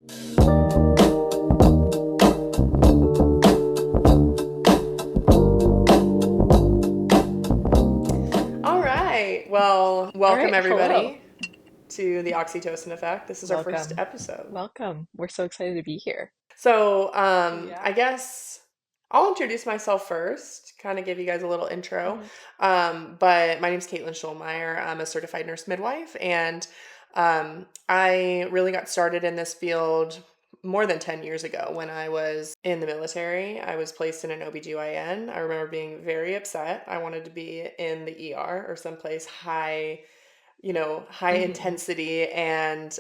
All right. Well, All welcome right, hello. everybody to the Oxytocin effect. This is our first Welcome. episode. Welcome. We're so excited to be here. So, Yeah. I guess I'll introduce myself first, kind of give you guys a little intro. Mhm. But my name's Caitlyn Schulmeyer. I'm a certified nurse midwife, and I really got started in this field more than 10 years ago when I was in the military. I was placed in an OBGYN. I remember being very upset. I wanted to be in the ER or someplace high Mhm. intensity. And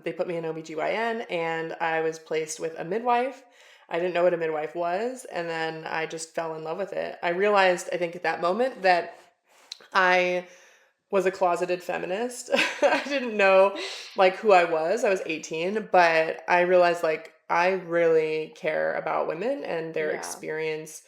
they put me in OBGYN and I was placed with a midwife. I didn't know what a midwife was. And then I just fell in love with it. I realized, I think at that moment, that I was a closeted feminist. I didn't know like who I was. I was 18, but I realized like I really care about women and their Yeah. experience,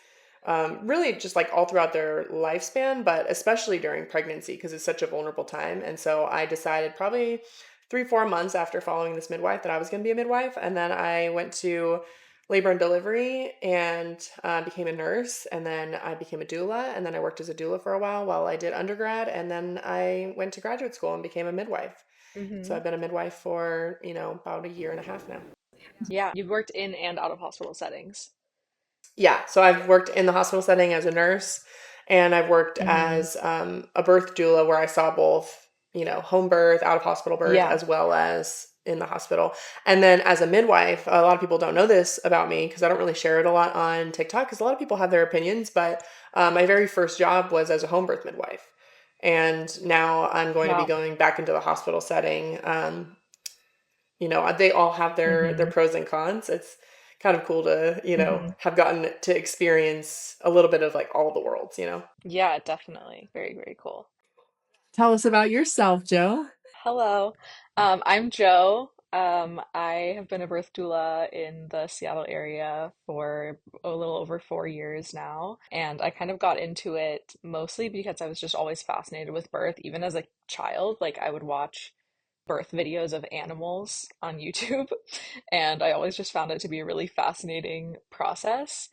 really just like all throughout their lifespan, but especially during pregnancy because it's such a vulnerable time. And so I decided probably 3, 4 months after following this midwife that I was going to be a midwife. And then I went to labor and delivery and became a nurse, and then I became a doula, and then I worked as a doula for a while I did undergrad, and then I went to graduate school and became a midwife. So Mhm. I've been a midwife for about a year and a half now. Yeah. You've worked in and out of hospital settings. Yeah, so I've worked in the hospital setting as a nurse, and I've worked Mhm. as a birth doula where I saw both, home birth, out of hospital birth, Yeah. as well as in the hospital. And then as a midwife, a lot of people don't know this about me because I don't really share it a lot on TikTok because a lot of people have their opinions. But my very first job was as a home birth midwife. And now I'm going to be Wow. going back into the hospital setting. They all have their Mhm. pros and cons. It's kind of cool to, Mhm. have gotten to experience a little bit of like all the worlds. Yeah, definitely. Very, very cool. Tell us about yourself, Joe. Hello. I'm Joe. I have been a birth doula in the Seattle area for a little over 4 years now. And I kind of got into it mostly because I was just always fascinated with birth. Even as a child, like I would watch birth videos of animals on YouTube, and I always just found it to be a really fascinating process.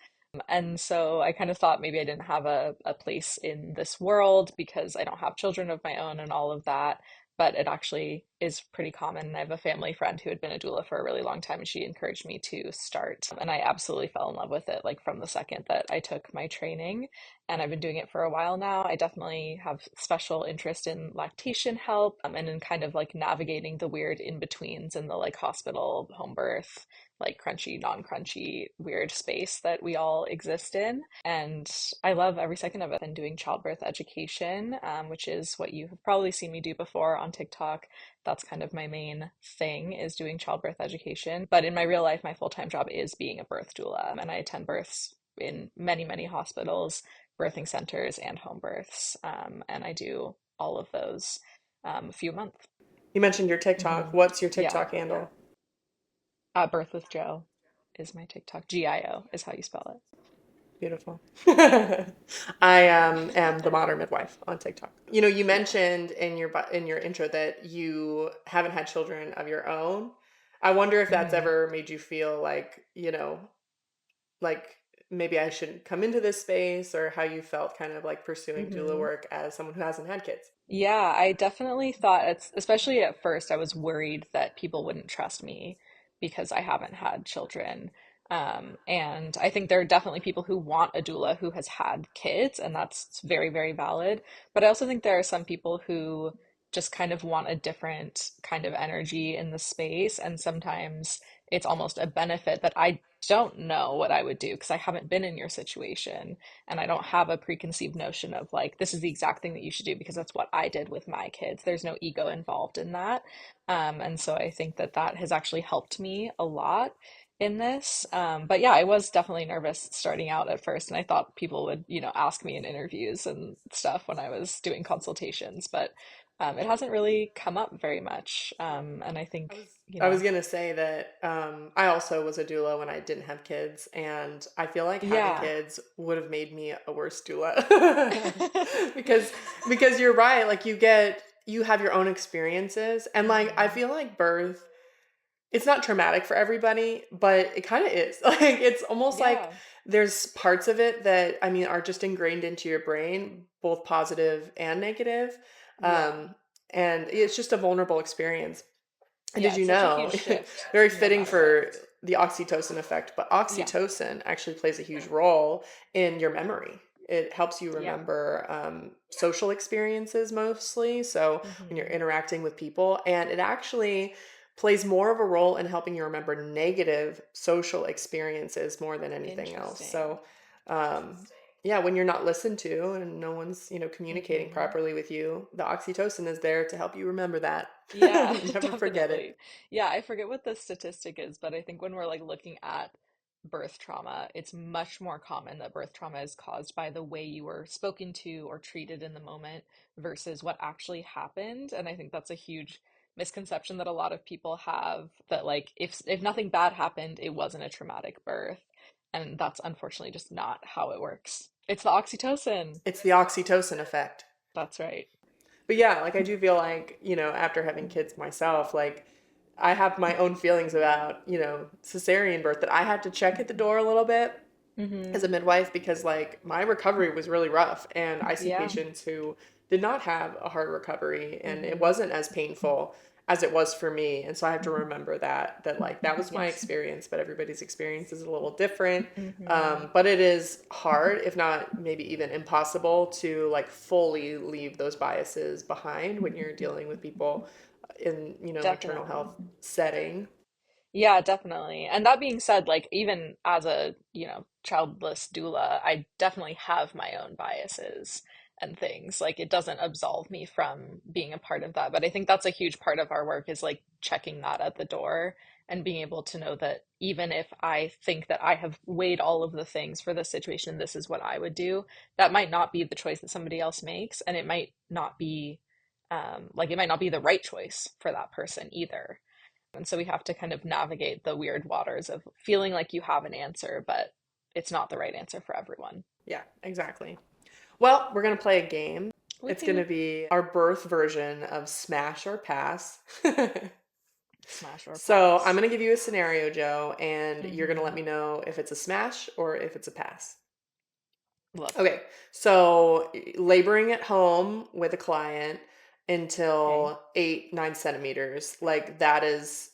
And so I kind of thought maybe I didn't have a place in this world because I don't have children of my own and all of that. But it actually is pretty common. I have a family friend who had been a doula for a really long time, and she encouraged me to start. And I absolutely fell in love with it, like from the second that I took my training. And I've been doing it for a while now. I definitely have special interest in lactation help, and in kind of like navigating the weird in-betweens in the like hospital, home birth, like crunchy, non-crunchy, weird space that we all exist in. And I love every second of it. And doing childbirth education, which is what you have probably seen me do before on TikTok. That's kind of my main thing is doing childbirth education. But in my real life, my full-time job is being a birth doula, and I attend births in many, many hospitals, birthing centers, and home births. And I do all of those a few months. You mentioned your TikTok. Hmm. What's your Yeah. TikTok handle? Birth with Joe is my TikTok. Gio is how you spell Beautiful. I am the modern midwife on TikTok. You it. Yeah. mentioned in your intro that you haven't had children of your own. I wonder if that's Hmm. ever made you feel like maybe I shouldn't come into this space, or how you felt kind of like pursuing doula Hmm. work as someone who hasn't had kids. Yeah, I definitely thought it's, especially at first, I was worried that people wouldn't trust me because I haven't had children. And I think there are definitely people who want a doula who has had kids, and that's very, very valid. But I also think there are some people who just kind of want a different kind of energy in the space, and sometimes it's almost a benefit that I don't know what I would do because I haven't been in your situation and I don't have a preconceived notion of like this is the exact thing that you should do because that's what I did with my kids. There's no ego involved in that. And so I think that that has actually helped me a lot in this. But yeah, I was definitely nervous starting out at first, and I thought people would, ask me in interviews and stuff when I was doing consultations, but it hasn't really come up very much. And I I was think, I was gonna say that I also was a doula when I didn't have kids, and I feel like having yeah. kids would have made me a worse doula because you're right. Like you have your own experiences, and like I Hmm. feel like birth. It's not traumatic for everybody, but it kind of is. Like it's almost like Yeah. there's parts of it that I mean are just ingrained into your brain, both positive and negative. Yeah. Um, and it's just a vulnerable experience. And Yeah, did you it's such a know, huge shift very no fitting matter what. for the oxytocin effect, but Yeah. oxytocin actually plays a huge role in your memory. It helps you Yeah. remember social experiences mostly. So when you're Hmm. interacting with people, and it actually plays more of a role in helping you remember negative social experiences more than anything else. Interesting. So, yeah, when you're not listened to and no one's, communicating Hmm. properly with you, the oxytocin is there to help you remember that. Yeah, Never forget it. definitely. Yeah, I forget what the statistic is, but I think when we're like looking at birth trauma, it's much more common that birth trauma is caused by the way you were spoken to or treated in the moment versus what actually happened. And I think that's a huge misconception that a lot of people have that like if nothing bad happened, it wasn't a traumatic birth. And that's unfortunately just not how it works. It's the oxytocin. It's the oxytocin effect. That's right. But yeah, like I do feel like, after having kids myself, like I have my own feelings about, cesarean birth that I had to check at the door a little bit as Hmm. a midwife because like my recovery was really rough and I see Yeah. patients who did not have a hard recovery and it Hmm. wasn't as painful as it was for me, and so I have to remember that like that was my Yes. experience, but everybody's experience is a little different. Hmm. But it is hard, if not maybe even impossible, to like fully leave those biases behind when you're dealing with people in maternal Definitely. health setting. Yeah, definitely. And that being said, like even as a, childless doula, I definitely have my own biases and things. Like it doesn't absolve me from being a part of that. But I think that's a huge part of our work is like checking that at the door and being able to know that even if I think that I have weighed all of the things for this situation, this is what I would do, that might not be the choice that somebody else makes, and it might not be like it might not be the right choice for that person either. And so we have to kind of navigate the weird waters of feeling like you have an answer, but it's not the right answer for everyone. Yeah, exactly. Well, we're going to play a game. It's going to Woohoo. be our birth version of Smash or Pass. Smash or So I'm pass. going to give you a scenario, Joe, and you're going to let Hmm. me know if it's a smash or if it's a pass. Lovely. Okay, so laboring at home with a client Okay. until 8, 9 centimeters, like that's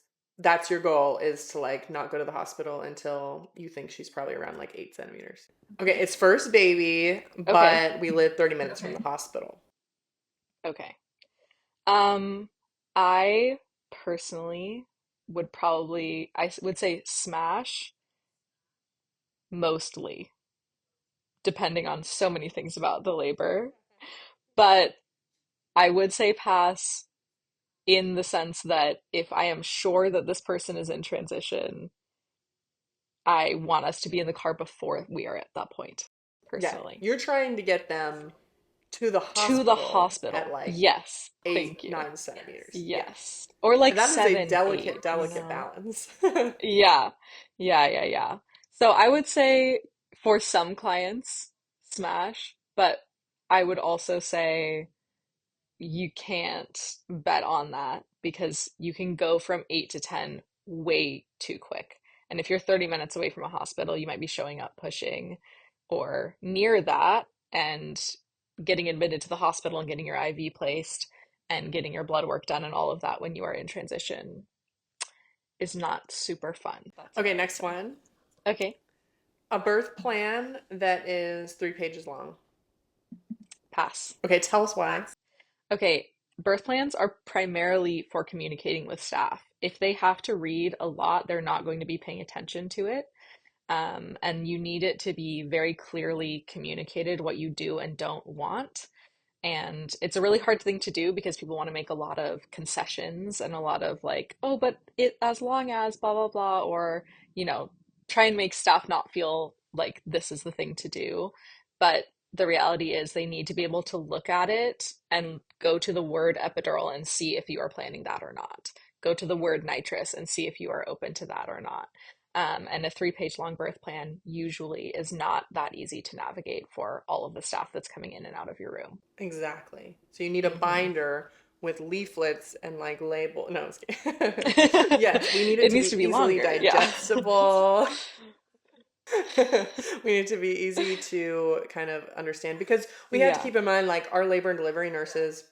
your goal, is to like not go to the hospital until you think she's probably around like 8 centimeters. Okay, it's first baby, Okay. but we live 30 minutes from the hospital. Okay. Um, I personally would say smash mostly, depending on so many things about the labor. But I would say pass in the sense that if I am sure that this person is in transition, I want us to be in the car before we are at that point, Yeah, personally. you're trying to get them to the To the hospital at hospital. like Yes. Thank eight, you. 9 centimeters. Yeah. Yes. Or And like that is a 7, delicate, 8, delicate balance. Yeah. Yeah, yeah, yeah. So I would say for some clients, smash, but I would also say you can't bet on that because you can go from 8 to 10 way too quick. And if you're 30 minutes away from a hospital, you might be showing up pushing or near that and getting admitted to the hospital and getting your IV placed and getting your blood work done and all of that when you are in transition is not super fun. That's what Okay, I would next say. one. Okay, A birth plan that is 3 pages long. pass. Okay, tell us why. Okay, birth plans are primarily for communicating with staff. If they have to read a lot, they're not going to be paying attention to it. And you need it to be very clearly communicated what you do and don't want. And it's a really hard thing to do because people want to make a lot of concessions and a lot of like, oh, but it as long as blah blah blah, or you know, try and make staff not feel like this is the thing to do. But the reality is they need to be able to look at it and go to the word epidural and see if you are planning that or not. Go to the word nitrous and see if you are open to that or not. And a 3 page long birth plan usually is not that easy to navigate for all of the staff that's coming in and out of your room. Exactly. So you need a Hmm. binder with leaflets and like label. No, I'm just kidding. Yes, we need it It to needs be to be easily longer. Yeah. digestible. We need to be easy to kind of understand because we have to Yeah. keep in mind like our labor and delivery nurses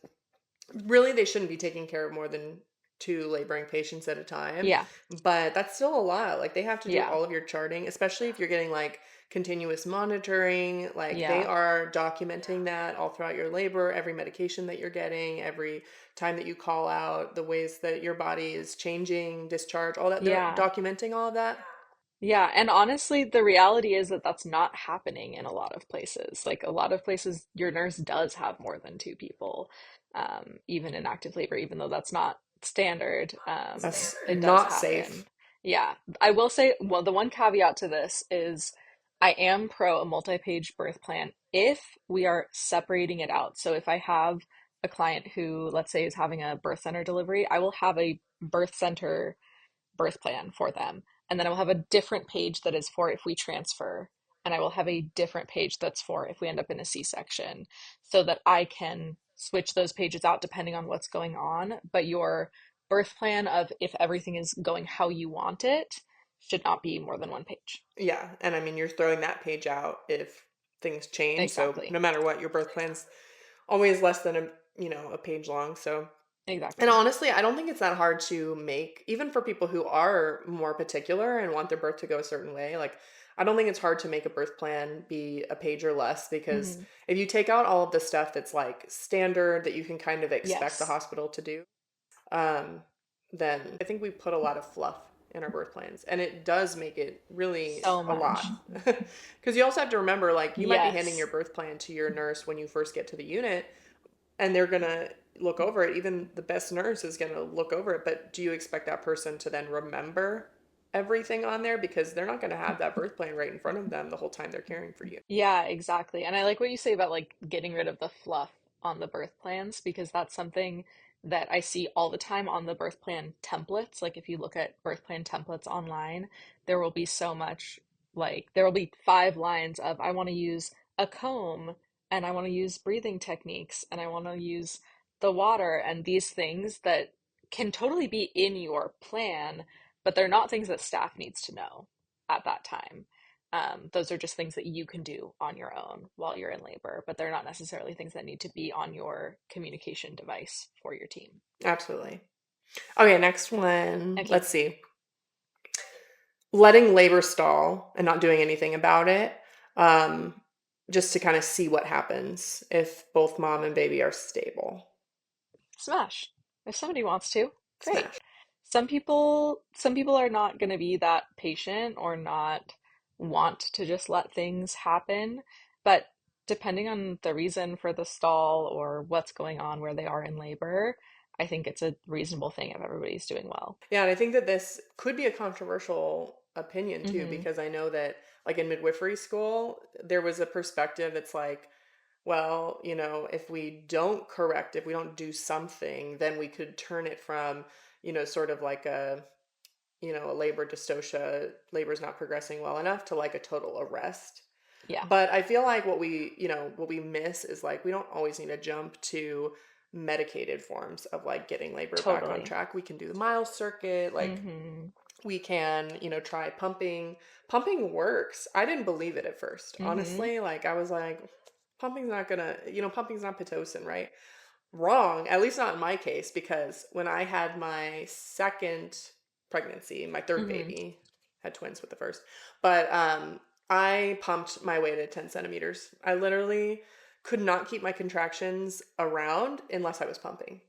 really they shouldn't be taking care of more than two laboring patients at a time, Yeah. but that's still a lot. Like they have to do Yeah. all of your charting, especially if you're getting like continuous monitoring. Like they Yeah. are documenting that all throughout your labor, every medication that you're getting, every time that you call out, the ways that your body is changing, discharge, all that. They're Yeah. documenting all of that. Yeah, and honestly, the reality is that that's not happening in a lot of places. Like a lot of places, your nurse does have more than two people, even in active labor, even though that's not standard. That's It does not safe. happen. Yeah, I will say, well, the one caveat to this is I am pro a multi-page birth plan if we are separating it out. So if I have a client who, let's say, is having a birth center delivery, I will have a birth center birth plan for them. And then I will have a different page that is for if we transfer. And I will have a different page that's for if we end up in a C-section so that I can switch those pages out depending on what's going on. But your birth plan of if everything is going how you want it should not be more than one page. Yeah, and I mean you're throwing that page out if things change. So Exactly. no matter what, your birth plan's always less than a page long. So and Exactly. honestly, I don't think it's that hard to make, even for people who are more particular and want their birth to go a certain way. Like, I don't think it's hard to make a birth plan be a page or less because Hmm. if you take out all of the stuff that's like standard that you can kind of expect the Yes. hospital to do, um, then I think we put a lot of fluff in our birth plans, and it does make it really So a lot. much. Because you also have to remember, like, you might be handing your Yes. birth plan to your nurse when you first get to the unit, and they're gonna look over it. Even the best nurse is gonna look over it, but do you expect that person to then remember everything on there because they're not gonna have that birth plan right in front of them the whole time they're caring for you? Yeah, exactly. And I like what you say about like getting rid of the fluff on the birth plans because that's something that I see all the time on the birth plan templates. Like if you look at birth plan templates online, there will be so much like there will be 5 lines of I want to use a comb and I want to use breathing techniques and I want to use the water and these things that can totally be in your plan, but they're not things that staff needs to know at that time. Those are just things that you can do on your own while you're in labor, but they're not necessarily things that need to be on your communication device for your team. Absolutely. Okay, next one. Okay, Let's see. Letting labor stall and not doing anything about it, um, just to kind of see what happens if both mom and baby are stable. smash. If somebody wants to, great. Smash. Some people are not going to be that patient or not want to just let things happen, but depending on the reason for the stall or what's going on where they are in labor, I think it's a reasonable thing if everybody's doing well. Yeah, and I think that this could be a controversial opinion too, Hmm. because I know that, like in midwifery school, there was a perspective that's like, well, if we don't correct, if we don't do something, then we could turn it from, sort of like a labor dystocia, labor's not progressing well enough to like a total arrest. Yeah, But I feel like what we miss is like we don't always need to jump to medicated forms of like getting labor back on totally. track. We can do the mile circuit, like Hmm. we can, try pumping. Pumping works. I didn't believe it at first. Hmm. Honestly, like I was like pumping's not gonna, pumping's not pitocin, right? Wrong, at least not in my case, because when I had my second pregnancy, my third Hmm. baby, had twins with the first, but I pumped my way to 10 centimeters. I literally could not keep my contractions around unless I was pumping.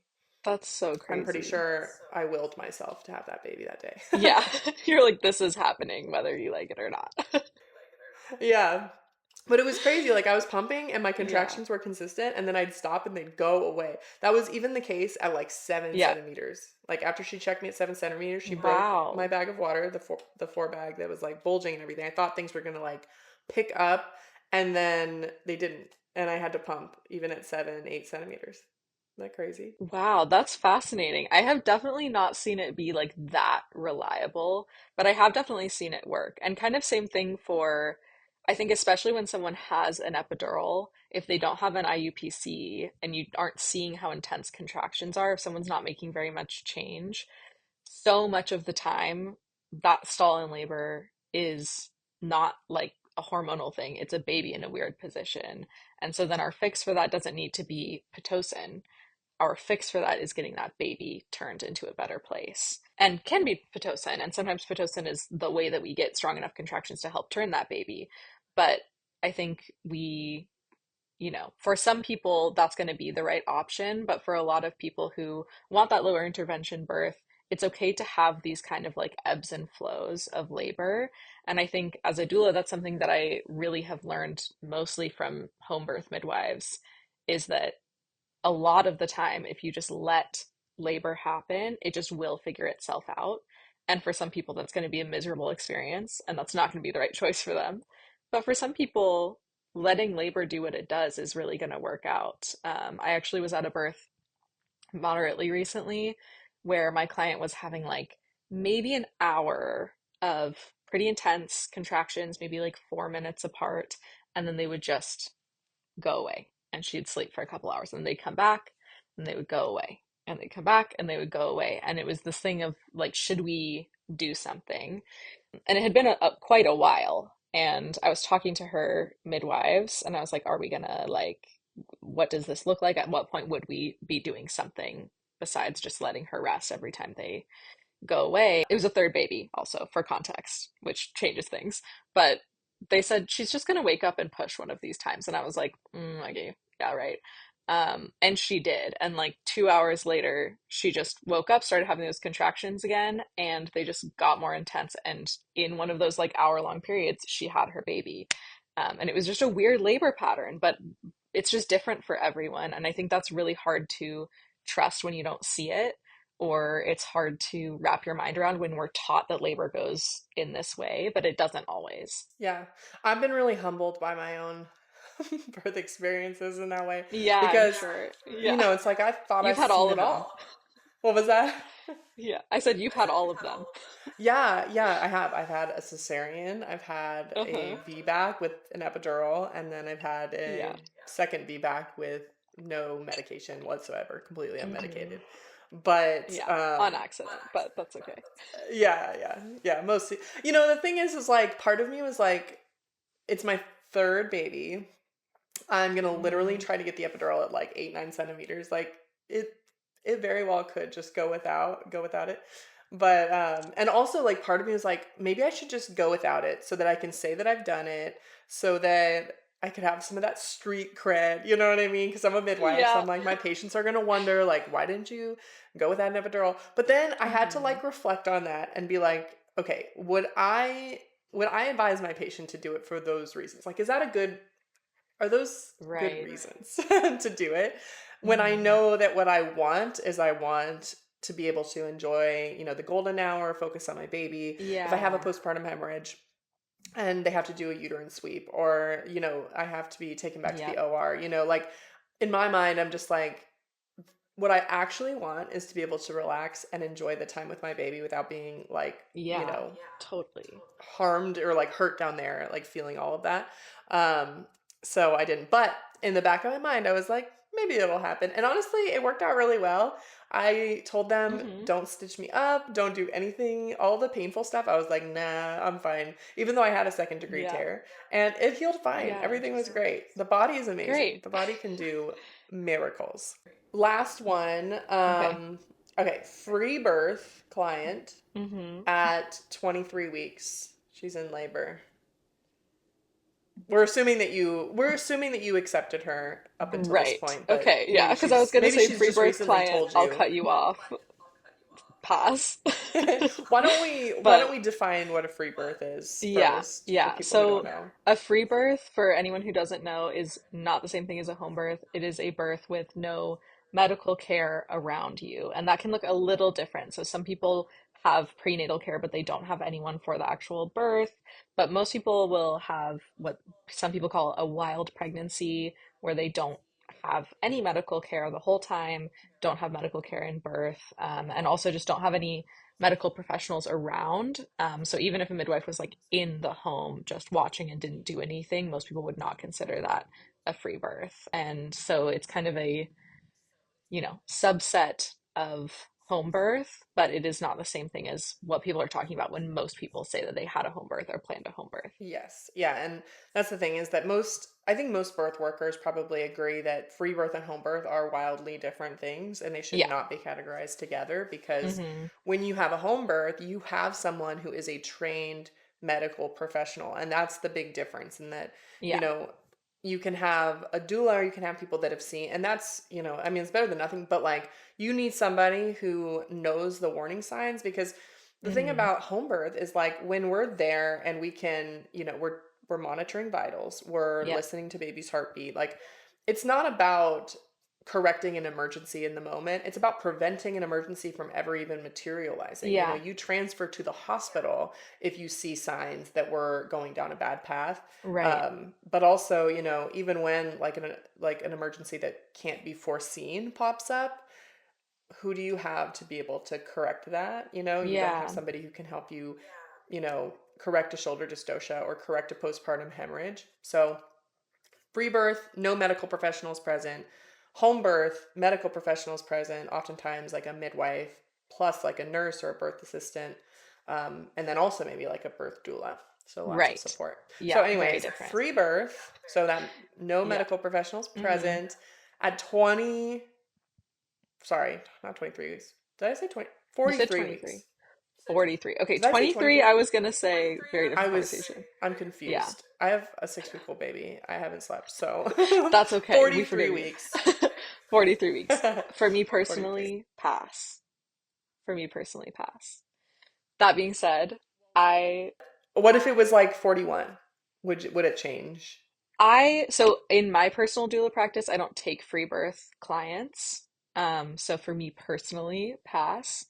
That's so I'm pretty crazy. sure I willed myself to have that baby that day. Yeah, you're like, this is happening whether you like it or not. Yeah. But it was crazy. Like I was pumping and my Yeah, contractions were consistent and then I'd stop and they'd go away. That was even the case at like seven yeah. centimeters. Like after she checked me at 7 centimeters, she broke my Wow. bag of water, the four bag that was like bulging and everything. I thought things were gonna like pick up and then they didn't. And I had to pump even at 7, 8 centimeters. Isn't that crazy? Wow, that's fascinating. I have definitely not seen it be like that reliable, but I have definitely seen it work. And kind of same thing for I think especially when someone has an epidural, if they don't have an IUPC and you aren't seeing how intense contractions are, if someone's not making very much change, so much of the time that stall in labor is not like a hormonal thing. It's a baby in a weird position. And so then our fix for that doesn't need to be Pitocin. Our fix for that is getting that baby turned into a better place and can be Pitocin. And sometimes Pitocin is the way that we get strong enough contractions to help turn that baby. But I think for some people, that's going to be the right option. But for a lot of people who want that lower intervention birth, it's okay to have these kind of like ebbs and flows of labor. And I think as a doula, that's something that I really have learned mostly from home birth midwives is that a lot of the time, if you just let labor happen, it just will figure itself out. And for some people, that's going to be a miserable experience, and that's not going to be the right choice for them. But for some people, letting labor do what it does is really going to work out. I actually was at a birth moderately recently where my client was having like maybe an hour of pretty intense contractions, maybe like 4 minutes apart, and then they would just go away. And she'd sleep for a couple hours and they'd come back and they would go away. And they'd come back and they would go away. And it was this thing of like, should we do something? And it had been quite a while. And I was talking to her midwives and I was like, are we gonna like, what does this look like? At what point would we be doing something besides just letting her rest every time they go away? It was a third baby, also, for context, which changes things. But they said she's just going to wake up and push one of these times. And I was like, okay, yeah, right. And she did. And like 2 hours later, she just woke up, started having those contractions again, and they just got more intense. And in one of those like hour-long periods, she had her baby. And it was just a weird labor pattern, but it's just different for everyone. And I think that's really hard to trust when you don't see it, or it's hard to wrap your mind around when we're taught that labor goes in this way, but it doesn't always. Yeah. I've been really humbled by my own birth experiences in that way Yeah, I'm because, sure. Yeah. it's like I thought You've I've had seen all it of them. all. What was that? Yeah. I said you've had all of them. Yeah, yeah, I have. I've had a cesarean, I've had a Uh-huh. VBAC with an epidural, and then I've had Yeah. a second VBAC with no medication whatsoever, completely Hmm. unmedicated. But Yeah. On accident, but that's okay. yeah, yeah, yeah, mostly. The thing is like part of me was like, it's my third baby. I'm gonna literally Hmm. try to get the epidural at like 8, 9 centimeters. Like it, it very well could just go without it. But and also like part of me was like, maybe I should just go without it so that I can say that I've done it, so that I could have some of that street cred. You know what I mean? Because I'm a midwife, so Yeah. I'm like, my patients are gonna wonder like, why didn't you go without an epidural? But then I had to Hmm. like reflect on that and be like, okay, would I advise my patient to do it for those reasons? Like, are those good Right. reasons to do it when I Hmm. know that what I want is I want to be able to enjoy, the golden hour, focus on my baby. If I have a Yeah. postpartum hemorrhage and they have to do a uterine sweep, or, I have to be taken back to the Yep. OR, like in my mind, I'm just like, what I actually want is to be able to relax and enjoy the time with my baby without being like, Yeah. Totally. harmed or like hurt down there, like feeling all of that. Um, so I didn't. But in the back of my mind, I was like, maybe it'll happen. And honestly, it worked out really well. I told them, Hmm. don't stitch me up, don't do anything, all the painful stuff. I was like, nah, I'm fine. Even though I had a second-degree Yeah. tear, and it healed fine. Yeah. Everything was great. The body is amazing. Great. The body can do miracles. Last one. Okay. Okay, free birth client Hmm. at 23 weeks. She's in labor. We're assuming that you accepted her up until this Right. point, but Okay. Yeah. maybe Because I was she's going to maybe say she's free just birth recently client, told I'll you. cut you off. Pass. why don't we why don't But we define what a free birth is yeah, first for yeah. people who don't So know? a free birth, for anyone who doesn't know, is not the same thing as a home birth. It is a birth with no medical care around you, and that can look a little different. So some people have prenatal care, but they don't have anyone for the actual birth. But most people will have what some people call a wild pregnancy, where they don't have any medical care the whole time, don't have medical care in birth, and also just don't have any medical professionals around. So even if a midwife was like in the home just watching and didn't do anything, most people would not consider that a free birth. And so it's kind of a, subset of home birth, but it is not the same thing as what people are talking about when most people say that they had a home birth or planned a home birth. Yes. Yeah. And that's the thing is that I think most birth workers probably agree that free birth and home birth are wildly different things and they should Yeah. not be categorized together because Hmm. when you have a home birth, you have someone who is a trained medical professional. And that's the big difference in that, you Yeah. know, you can have a doula or you can have people that have seen, and that's, I mean, it's better than nothing, but like you need somebody who knows the warning signs because the thing Hmm. about home birth is like when we're there and we can, we're monitoring vitals, we're Yeah. listening to baby's heartbeat. Like it's not about correcting an emergency in the moment. It's about preventing an emergency from ever even materializing. Yeah. You transfer to the hospital if you see signs that we're going down a bad path. Right. But also, even when like an emergency that can't be foreseen pops up, who do you have to be able to correct that? You don't have Yeah. somebody who can help you, correct a shoulder dystocia or correct a postpartum hemorrhage. So, free birth, no medical professionals present. Home birth, medical professionals present, oftentimes like a midwife, plus like a nurse or a birth assistant, and then also maybe like a birth doula. So lots of Right. support. So, Yeah. Very anyways, different. free birth, so that no Yeah. medical professionals Hmm. present at 20, sorry, not 23 weeks. Did I say 20? You said 43 23. weeks. 43. Okay, Did I say 23, 23? I was gonna say very I different was, conversation. I'm Yeah. confused. I have a 6-week-old baby. I haven't slept. So That's okay. We 43 forgive you. weeks. 43 weeks. For me 43. personally, pass. For me personally, pass. That being said, I What if it was like 41? Would it change? so in my personal doula practice, I don't take free birth clients. So for me personally, pass.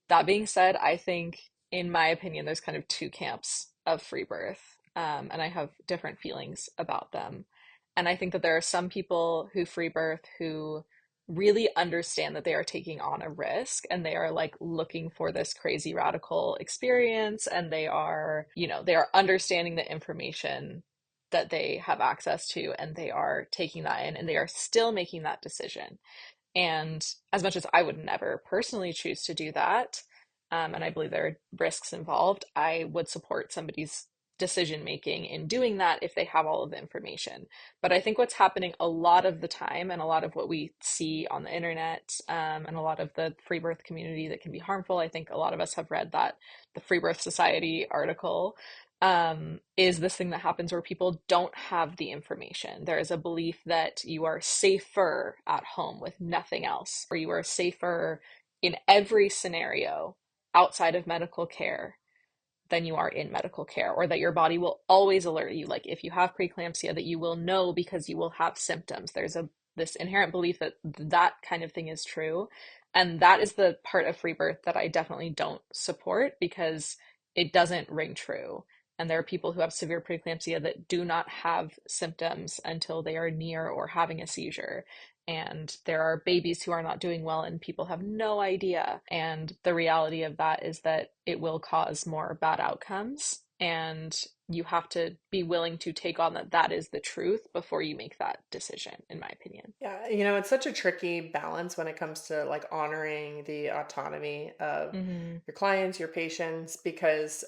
That being said, I think, in my opinion, there's kind of two camps of free birth, and I have different feelings about them. And I think that there are some people who free birth who really understand that they are taking on a risk and they are like looking for this crazy radical experience and they are understanding the information that they have access to and they are taking that in and they are still making that decision. And as much as I would never personally choose to do that, and I believe there are risks involved, I would support somebody's decision making in doing that if they have all of the information. But I think what's happening a lot of the time, and a lot of what we see on the internet, and a lot of the free birth community that can be harmful, I think a lot of us have read that the Free Birth Society article, is this thing that happens where people don't have the information. There is a belief that you are safer at home with nothing else, or you are safer in every scenario outside of medical care than you are in medical care, or that your body will always alert you. Like if you have preeclampsia, that you will know because you will have symptoms. There's a this inherent belief that that kind of thing is true. And that is the part of free birth that I definitely don't support because it doesn't ring true. And there are people who have severe preeclampsia that do not have symptoms until they are near or having a seizure. And there are babies who are not doing well, and people have no idea. And the reality of that is that it will cause more bad outcomes. And you have to be willing to take on that that is the truth before you make that decision, in my opinion. Yeah, it's such a tricky balance when it comes to like honoring the autonomy of Hmm. your clients, your patients, because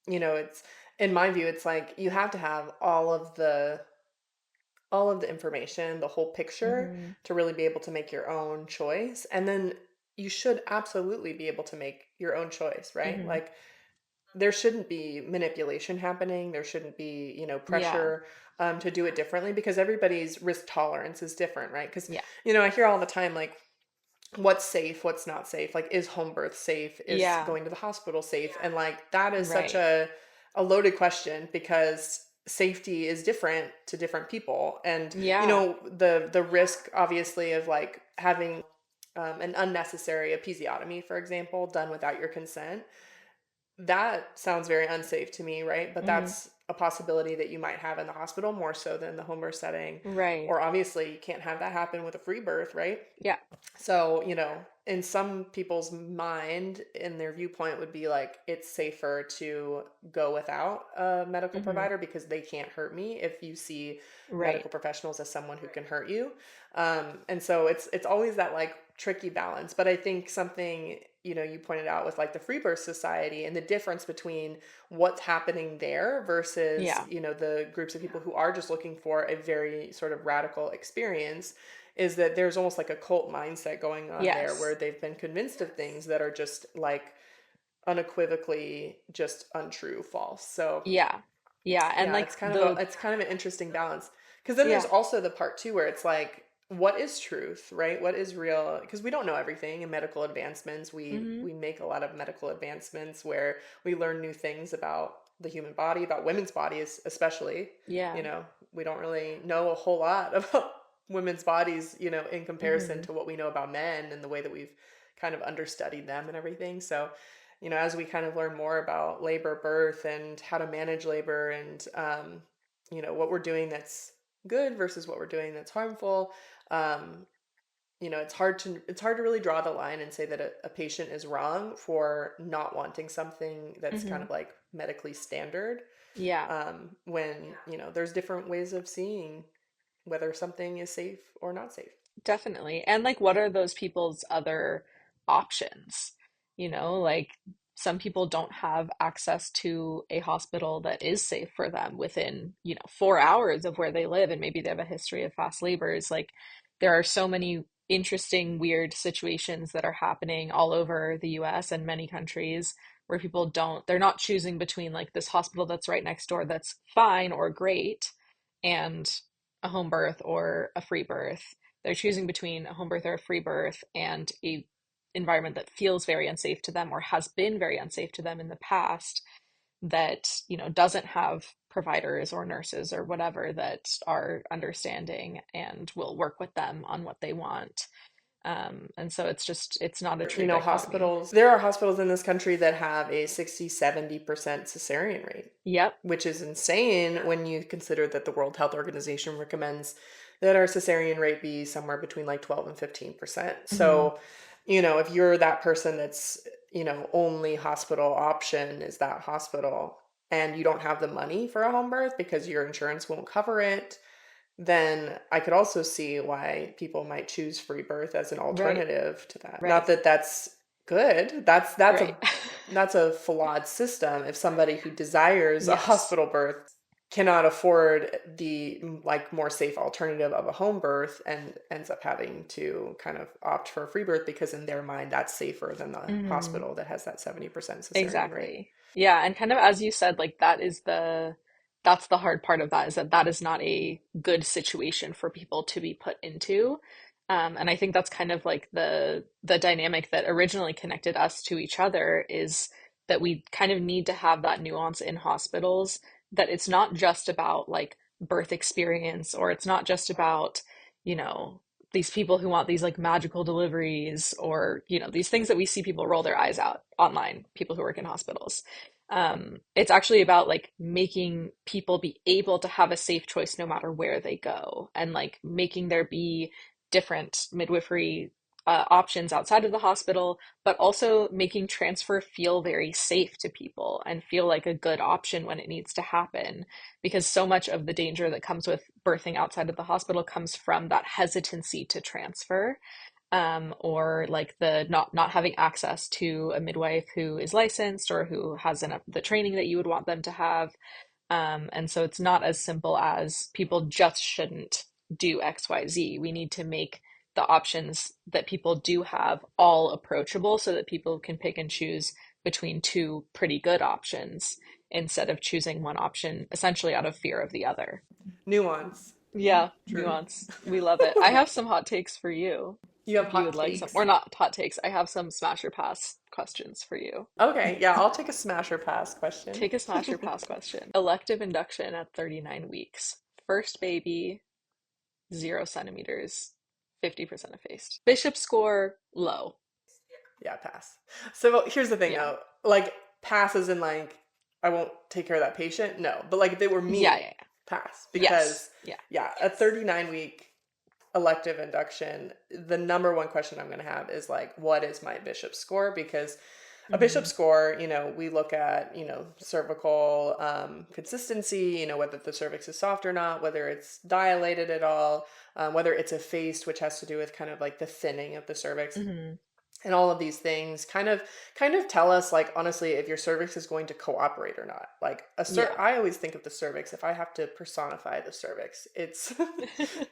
it's in my view, it's like you have to have all of the information, the whole picture Hmm. to really be able to make your own choice. And then you should absolutely be able to make your own choice, right? Hmm. Like there shouldn't be manipulation happening. There shouldn't be, Yeah. pressure to do it differently because everybody's risk tolerance is different, right? Because, Yeah. I hear all the time, like, what's safe, what's not safe? Like, is home birth safe? Is Yeah. going to the hospital safe? And like, that is such Right. a loaded question because safety is different to different people. And, Yeah. the risk obviously of like having an unnecessary episiotomy, for example, done without your consent that sounds very unsafe to me, right? But Hmm. that's a possibility that you might have in the hospital more so than the home birth setting. Right. Or obviously, you can't have that happen with a free birth, right? Yeah. So, in some people's mind, in their viewpoint, would be like it's safer to go without a medical Hmm. provider because they can't hurt me if you see Right. medical professionals as someone who can hurt you. And so it's always that like tricky balance. But I think something, you pointed out with like the Free Birth Society and the difference between what's happening there versus, Yeah. the groups of people who are just looking for a very sort of radical experience is that there's almost like a cult mindset going on there where Yes. they've been convinced of things that are just like unequivocally just untrue, false. So Yeah. Yeah. And yeah, like the, it's kind of an interesting balance. Because then there's yeah. also the part too where it's like, what is truth, right? What is real? Because we don't know everything in medical advancements. We Hmm. we make a lot of medical advancements where we learn new things about the human body, about women's bodies, especially. Yeah. You know, we don't really know a whole lot about women's bodies, in comparison Hmm. to what we know about men and the way that we've kind of understudied them and everything. So as we kind of learn more about labor, birth, and how to manage labor, and what we're doing that's good versus what we're doing that's harmful, um, it's hard to really draw the line and say that a patient is wrong for not wanting something that's kind Hmm. of like medically standard. Yeah. When there's different ways of seeing whether something is safe or not safe. Definitely. And like, what are those people's other options? Like some people don't have access to a hospital that is safe for them within, 4 hours of where they live, and maybe they have a history of fast labors. Like, there are so many interesting, weird situations that are happening all over the US and many countries where people they're not choosing between like this hospital that's right next door that's fine or great and a home birth or a free birth. They're choosing between a home birth or a free birth and a environment that feels very unsafe to them or has been very unsafe to them in the past, that doesn't have providers or nurses or whatever that are understanding and will work with them on what they want. And so it's not a true dichotomy. Hospitals, there are hospitals in this country that have a 60-70% cesarean rate, Yep. which is insane when you consider that the World Health Organization recommends that our cesarean rate be somewhere between like 12 and 15%. Hmm. So, if you're that person that's, only hospital option is that hospital and you don't have the money for a home birth because your insurance won't cover it, then I could also see why people might choose free birth as an Right. alternative to that. Not Right. that that's good. That's Right. a flawed system. If somebody who desires a Yes. hospital birth cannot afford the like more safe alternative of a home birth and ends up having to kind of opt for a free birth because in their mind that's safer than the Hmm. hospital that has that 70% cesarean rate. Exactly. Yeah, and kind of as you said, like that's the hard part of that, is that that is not a good situation for people to be put into. And I think that's kind of like the dynamic that originally connected us to each other, is that we kind of need to have that nuance in hospitals, that it's not just about like birth experience, or it's not just about, you know, these people who want these like magical deliveries, or these things that we see people roll their eyes out online, people who work in hospitals. It's actually about like making people be able to have a safe choice no matter where they go, and like making there be different midwifery options outside of the hospital, but also making transfer feel very safe to people and feel like a good option when it needs to happen, because so much of the danger that comes with birthing outside of the hospital comes from that hesitancy to transfer, or like the not having access to a midwife who is licensed or who has enough the training that you would want them to have. And so it's not as simple as people just shouldn't do XYZ. We need to make the options that people do have all approachable so that people can pick and choose between two pretty good options, instead of choosing one option essentially out of fear of the other. Nuance. Yeah, True. nuance. We love it. I have some hot takes for you You have if you hot would like some, takes. or not hot takes. I have some smash or pass questions for you. Okay, yeah, I'll take a smash or pass question. Take a smash or pass question. Elective induction at 39 weeks. First baby, 0 centimeters, 50% effaced. Bishop score, low. Yeah, pass. So here's the thing Yeah. though. Like pass as in like I won't take care of that patient. No, but like if they were Yeah, me, yeah, yeah. pass Yes. because Yeah. yeah, a 39-week elective induction, the number one question I'm going to have is like, what is my bishop score? Because a bishop Hmm. score, we look at, cervical consistency, whether the cervix is soft or not, whether it's dilated at all, whether it's effaced, which has to do with kind of like the thinning of the cervix, Hmm. and all of these things kind of tell us like honestly if your cervix is going to cooperate or not. Like Yeah. I always think of the cervix, if I have to personify the cervix, it's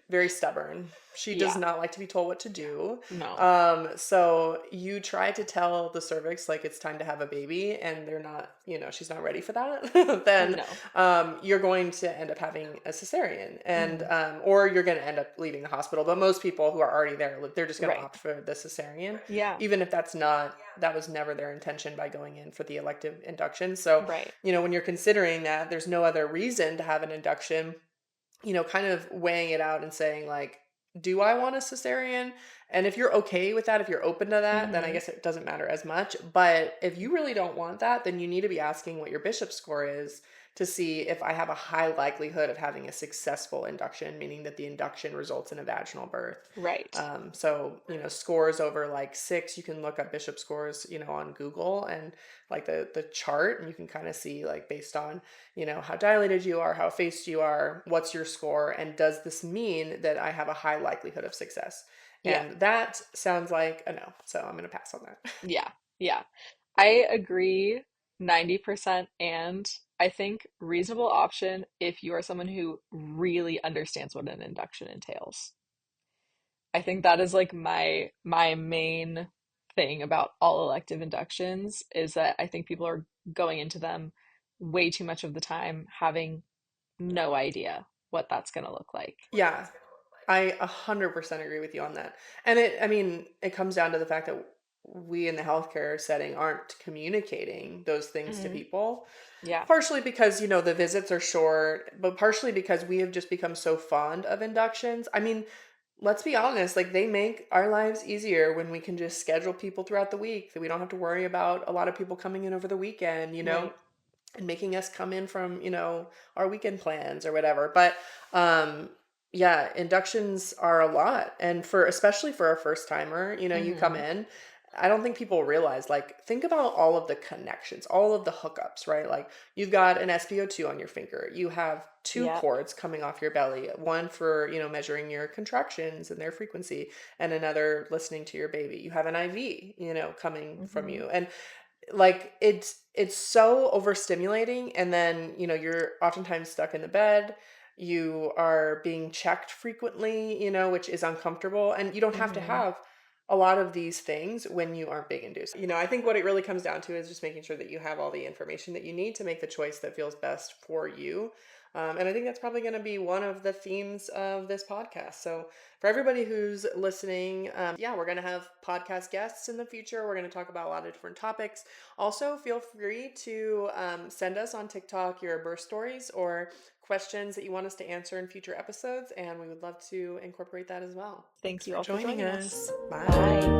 very stubborn. She does Yeah. not like to be told what to do. No. So you try to tell the cervix like it's time to have a baby and they're not, she's not ready for that, then No. you're going to end up having a cesarean, and Hmm. or you're going to end up leaving the hospital. But most people who are already there, they're just going to Right. opt for the cesarean, Yeah. even if that was never their intention by going in for the elective induction. So, Right. when you're considering that there's no other reason to have an induction, kind of weighing it out and saying like, do I want a cesarean? And if you're okay with that, if you're open to that, then I Hmm. guess it doesn't matter as much. But if you really don't want that, then you need to be asking what your bishop score is to see if I have a high likelihood of having a successful induction, meaning that the induction results in a vaginal birth. Right. So, scores over like 6, you can look up bishop scores, on Google, and like the chart, and you can kind of see like based on, how dilated you are, how effaced you are, what's your score, and does this mean that I have a high likelihood of success? Yeah. And that sounds like a no. So I'm going to pass on that. Yeah. Yeah. I agree 90%. And I think reasonable option if you are someone who really understands what an induction entails. I think that is like my main thing about all elective inductions is that I think people are going into them way too much of the time having no idea what that's going to look like. Yeah, I 100% agree with you on that. And I mean, it comes down to the fact that we in the healthcare setting aren't communicating those things to Hmm. people. Yeah. Partially because, the visits are short, but partially because we have just become so fond of inductions. I mean, let's be honest, like they make our lives easier when we can just schedule people throughout the week, that we don't have to worry about a lot of people coming in over the weekend, Right. and making us come in from, our weekend plans or whatever. But yeah, inductions are a lot. And for especially for a first timer, you come Hmm. in, I don't think people realize, like, think about all of the connections, all of the hookups, right? Like you've got an SpO2 on your finger. You have two Yeah. cords coming off your belly, one for, measuring your contractions and their frequency, and another listening to your baby. You have an IV, coming from Hmm. you. And like it's so overstimulating, and then you're oftentimes stuck in the bed, you are being checked frequently, which is uncomfortable, and you don't have to Hmm. have a lot of these things when you aren't big induced. I think what it really comes down to is just making sure that you have all the information that you need to make the choice that feels best for you. And I think that's probably going to be one of the themes of this podcast. So for everybody who's listening, yeah, we're going to have podcast guests in the future. We're going to talk about a lot of different topics. Also, feel free to send us on TikTok your birth stories or questions that you want us to answer in future episodes, and we would love to incorporate that as well. Thanks Thank you for all for joining joining us. us. Bye. Bye.